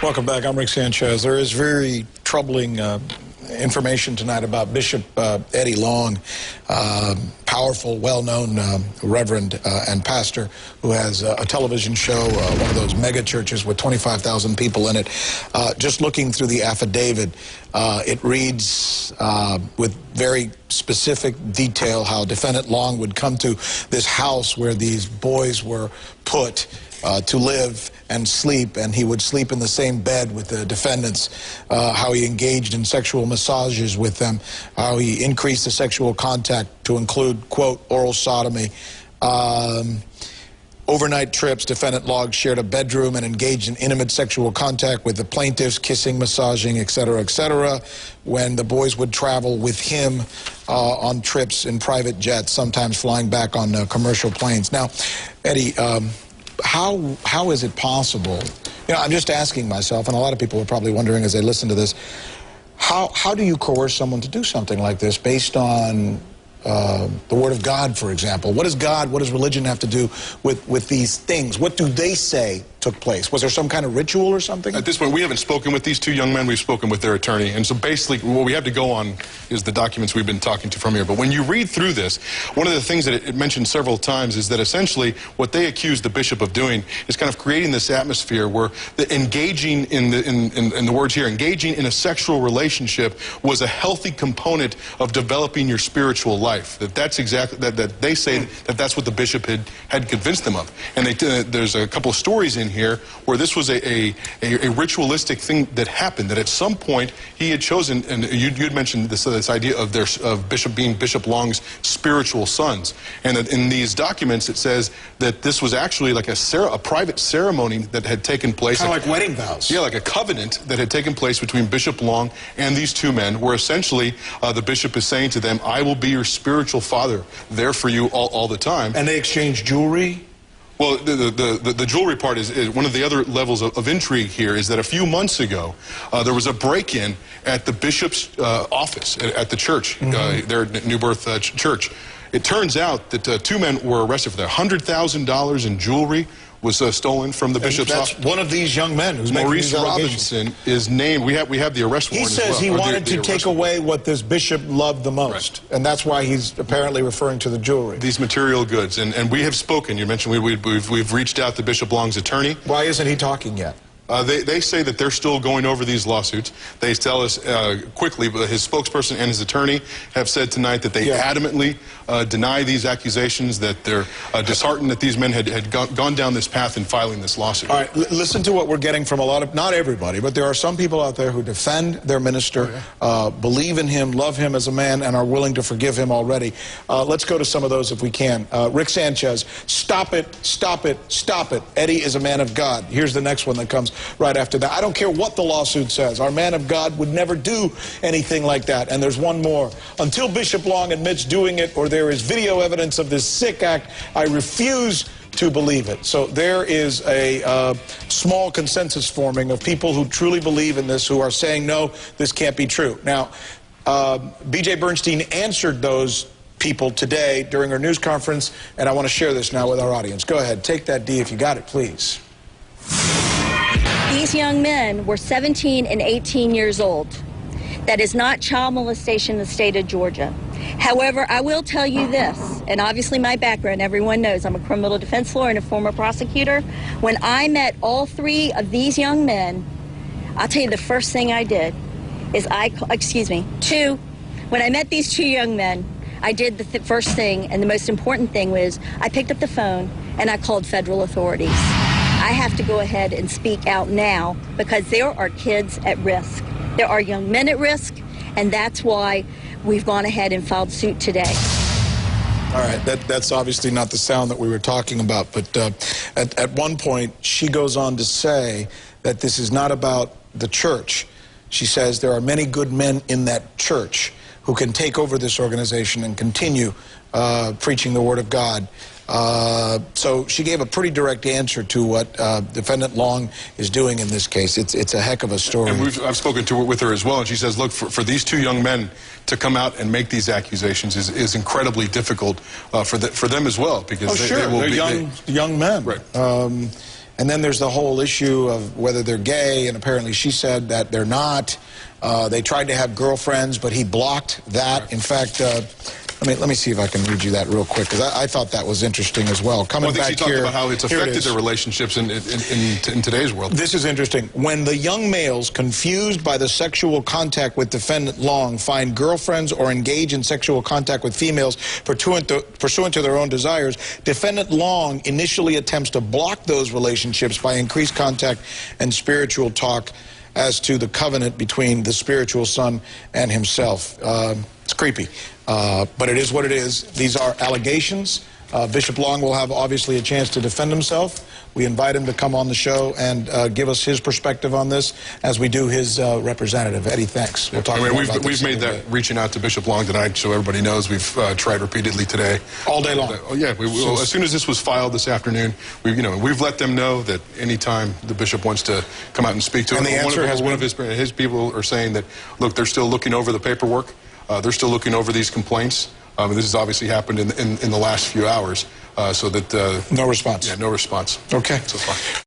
Welcome back. I'm Rick Sanchez. There is very troubling information tonight about Bishop Eddie Long, powerful, well-known reverend and pastor who has a television show, one of those mega churches with 25,000 people in it. Just looking through the affidavit, it reads with very specific detail how Defendant Long would come to this house where these boys were put to live and sleep, and he would sleep in the same bed with the defendants, how he engaged in sexual massages with them, how he increased the sexual contact to include, quote, oral sodomy. Overnight trips, Defendant Long shared a bedroom and engaged in intimate sexual contact with the plaintiffs, kissing, massaging, etc., etc., when the boys would travel with him on trips in private jets, sometimes flying back on commercial planes. Now, Eddie, how is it possible? You know, I'm just asking myself, and a lot of people are probably wondering as they listen to this, how do you coerce someone to do something like this based on the Word of God, for example? What does God, what does religion have to do with these things? What do they say took place? Was there some kind of ritual or something? At this point, we haven't spoken with these two young men. We've spoken with their attorney. And so basically, what we have to go on is the documents we've been talking to from here. But when you read through this, one of the things that it mentioned several times is that essentially what they accuse the bishop of doing is kind of creating this atmosphere where engaging in the words here, engaging in a sexual relationship was a healthy component of developing your spiritual life. That's exactly, that they say that that's what the bishop had convinced them of. And there's a couple of stories in here where this was a ritualistic thing that happened, that at some point he had chosen, and you'd mentioned this idea of Bishop being Bishop Long's spiritual sons, and that in these documents it says that this was actually like a private ceremony that had taken place. Kind of like wedding vows. Yeah, like a covenant that had taken place between Bishop Long and these two men, where essentially the bishop is saying to them, I will be your spiritual father, there for you all the time. And they exchange jewelry? Well, the jewelry part is one of the other levels of intrigue here, is that a few months ago, there was a break-in at the bishop's office at the church, there at New Birth Church. It turns out that two men were arrested for that. $100,000 in jewelry was stolen from the bishop's office. That's one of these young men who's Maurice Robinson is named. We have the arrest warrant. He says he wanted to take away what this bishop loved the most, right. And that's why he's apparently referring to the jewelry. These material goods, and we have spoken. You mentioned we've reached out to Bishop Long's attorney. Why isn't he talking yet? They say that they're still going over these lawsuits. They tell us quickly, but his spokesperson and his attorney have said tonight that they adamantly deny these accusations, that they're disheartened that these men had gone down this path in filing this lawsuit. All right, listen to what we're getting from a lot of, not everybody, but there are some people out there who defend their minister, believe in him, love him as a man, and are willing to forgive him already. Let's go to some of those if we can. Rick Sanchez, stop it, stop it, stop it. Eddie is a man of God. Here's the next one that comes right after that. I don't care what the lawsuit says. Our man of God would never do anything like that. And there's one more. Until Bishop Long admits doing it or there is video evidence of this sick act, I refuse to believe it. So there is a small consensus forming of people who truly believe in this, who are saying, no, this can't be true. Now, B.J. Bernstein answered those people today during her news conference, and I want to share this now with our audience. Go ahead. Take that, D, if you got it, please. These young men were 17 and 18 years old. That is not child molestation in the state of Georgia. However, I will tell you this, and obviously my background, everyone knows I'm a criminal defense lawyer and a former prosecutor. When I met all three of these young men, I'll tell you the first thing I did is when I met these two young men, I did the first thing, and the most important thing was I picked up the phone and I called federal authorities. I have to go ahead and speak out now because there are kids at risk. There are young men at risk, and that's why we've gone ahead and filed suit today. All right, that's obviously not the sound that we were talking about, but at one point she goes on to say that this is not about the church. She says there are many good men in that church who can take over this organization and continue preaching the Word of God. So she gave a pretty direct answer to what Defendant Long is doing in this case. It's a heck of a story. And I've spoken with her as well, and she says, look, for these two young men to come out and make these accusations is incredibly difficult for them as well, because they're young men. Right. And then there's the whole issue of whether they're gay, and apparently she said that they're not. They tried to have girlfriends, but he blocked that. In fact, let me see if I can read you that real quick, because I thought that was interesting as well. Coming I think back she talked here, about how it's affected their relationships in today's world. This is interesting. When the young males, confused by the sexual contact with defendant Long, find girlfriends or engage in sexual contact with females pursuant to their own desires, defendant Long initially attempts to block those relationships by increased contact and spiritual talk as to the covenant between the spiritual son and himself. It's creepy, but it is what it is. These are allegations. Bishop Long will have obviously a chance to defend himself. We invite him to come on the show and give us his perspective on this, as we do his representative. Eddie, thanks. We'll talk about this. We've made that reaching out to Bishop Long tonight, so everybody knows. We've tried repeatedly today. All day long. As soon as this was filed this afternoon, we've let them know that anytime the bishop wants to come out and speak to him, and the answer has one of his people are saying that, look, they're still looking over the paperwork. They're still looking over these complaints. This has obviously happened in the last few hours, so that... no response. Yeah, no response. Okay. So far.